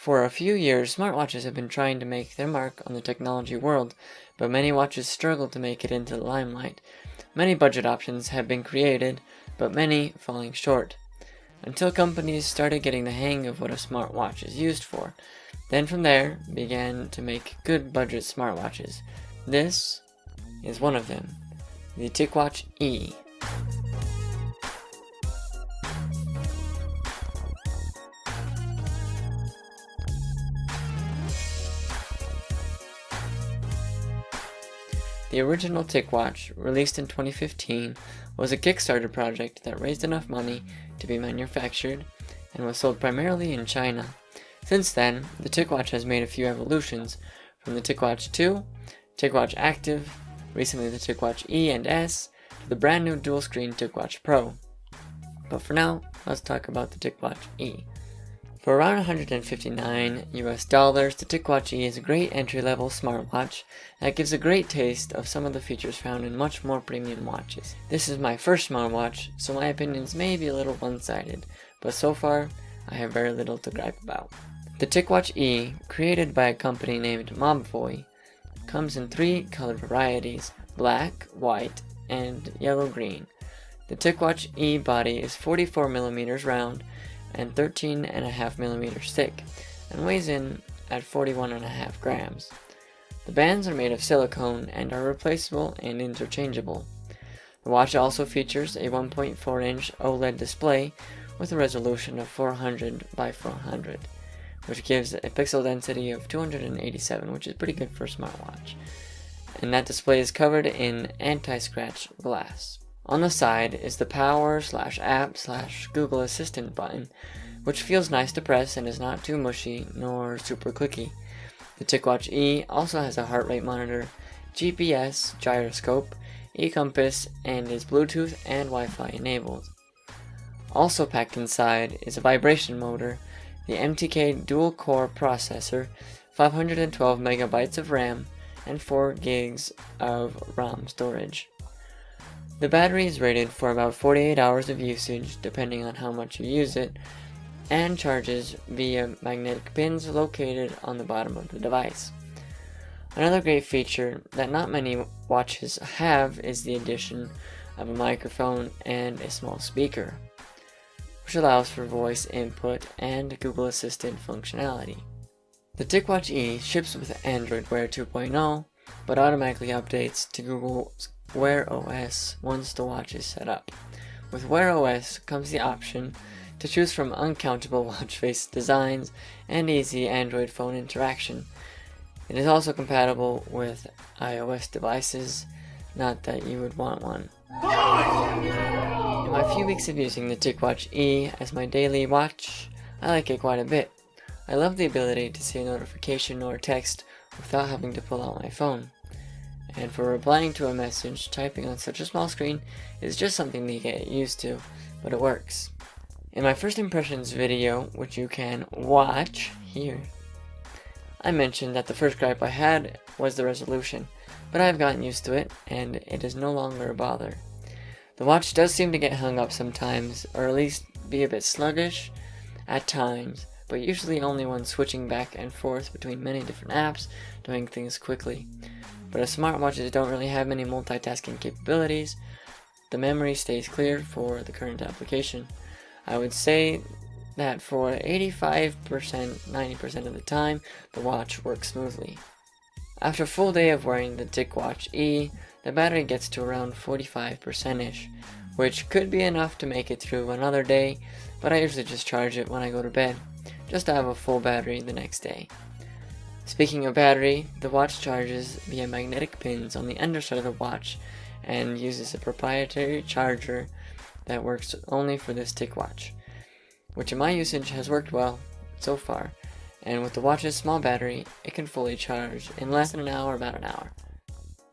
For a few years, smartwatches have been trying to make their mark on the technology world, but many watches struggle to make it into the limelight. Many budget options have been created, but many falling short, until companies started getting the hang of what a smartwatch is used for. Then from there, began to make good budget smartwatches. This is one of them, the Ticwatch E. The original Ticwatch, released in 2015, was a Kickstarter project that raised enough money to be manufactured and was sold primarily in China. Since then, the Ticwatch has made a few evolutions, from the Ticwatch 2, Ticwatch Active, recently the Ticwatch E and S, to the brand new dual-screen Ticwatch Pro. But for now, let's talk about the Ticwatch E. For around $159 US, the Ticwatch E is a great entry-level smartwatch that gives a great taste of some of the features found in much more premium watches. This is my first smartwatch, so my opinions may be a little one-sided, but so far, I have very little to gripe about. The Ticwatch E, created by a company named Mobvoi, comes in 3 color varieties: black, white, and yellow-green. The Ticwatch E body is 44mm round and 13.5mm thick, and weighs in at 41.5 grams. The bands are made of silicone and are replaceable and interchangeable. The watch also features a 1.4-inch OLED display with a resolution of 400 by 400, which gives a pixel density of 287, which is pretty good for a smartwatch. And that display is covered in anti-scratch glass. On the side is the Power/App/Google Assistant button, which feels nice to press and is not too mushy nor super clicky. The Ticwatch E also has a heart rate monitor, GPS, gyroscope, e-compass, and is Bluetooth and Wi-Fi enabled. Also packed inside is a vibration motor, the MTK dual-core processor, 512 megabytes of RAM, and 4 gigs of ROM storage. The battery is rated for about 48 hours of usage, depending on how much you use it, and charges via magnetic pins located on the bottom of the device. Another great feature that not many watches have is the addition of a microphone and a small speaker, which allows for voice input and Google Assistant functionality. The Ticwatch E ships with Android Wear 2.0, but automatically updates to Google's Wear OS once the watch is set up. With Wear OS comes the option to choose from uncountable watch face designs and easy Android phone interaction. It is also compatible with iOS devices, not that you would want one. In my few weeks of using the Ticwatch E as my daily watch, I like it quite a bit. I love the ability to see a notification or text without having to pull out my phone. And for replying to a message, typing on such a small screen is just something to get used to, but it works. In my first impressions video, which you can watch here, I mentioned that the first gripe I had was the resolution, but I've gotten used to it, and it is no longer a bother. The watch does seem to get hung up sometimes, or at least be a bit sluggish at times, but usually only when switching back and forth between many different apps, doing things quickly. But as smartwatches don't really have many multitasking capabilities, the memory stays clear for the current application. I would say that for 85%, 90% of the time, the watch works smoothly. After a full day of wearing the Ticwatch E, the battery gets to around 45%-ish, which could be enough to make it through another day, but I usually just charge it when I go to bed, just to have a full battery the next day. Speaking of battery, the watch charges via magnetic pins on the underside of the watch and uses a proprietary charger that works only for this Ticwatch, which in my usage has worked well so far, and with the watch's small battery, it can fully charge in less than an hour, about an hour.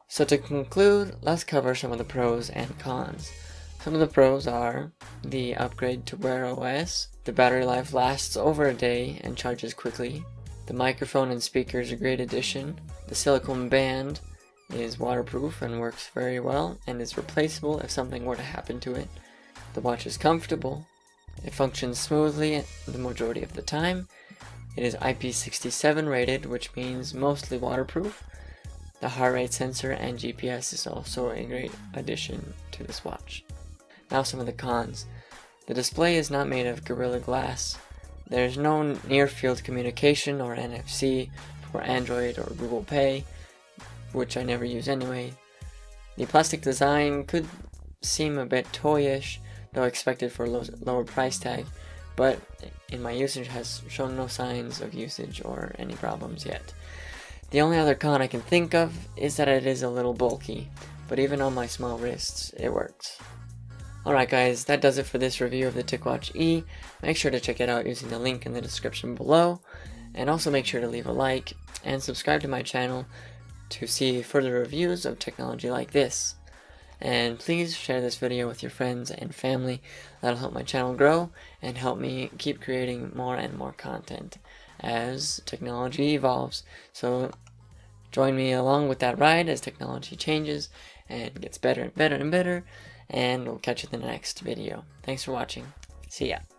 So to conclude, let's cover some of the pros and cons. Some of the pros are the upgrade to Wear OS. The battery life lasts over a day and charges quickly. The microphone and speaker is a great addition. The silicone band is waterproof and works very well and is replaceable if something were to happen to it. The watch is comfortable. It functions smoothly the majority of the time. It is IP67 rated, which means mostly waterproof. The heart rate sensor and GPS is also a great addition to this watch. Now some of the cons. The display is not made of Gorilla Glass. There is no near-field communication or NFC for Android or Google Pay, which I never use anyway. The plastic design could seem a bit toyish, though expected for a lower price tag, but in my usage has shown no signs of usage or any problems yet. The only other con I can think of is that it is a little bulky, but even on my small wrists, it works. Alright guys, that does it for this review of the Ticwatch E. Make sure to check it out using the link in the description below, and also make sure to leave a like and subscribe to my channel to see further reviews of technology like this. And please share this video with your friends and family. That'll help my channel grow and help me keep creating more and more content as technology evolves. So join me along with that ride as technology changes and gets better and better and better. And we'll catch you in the next video. Thanks for watching. See ya.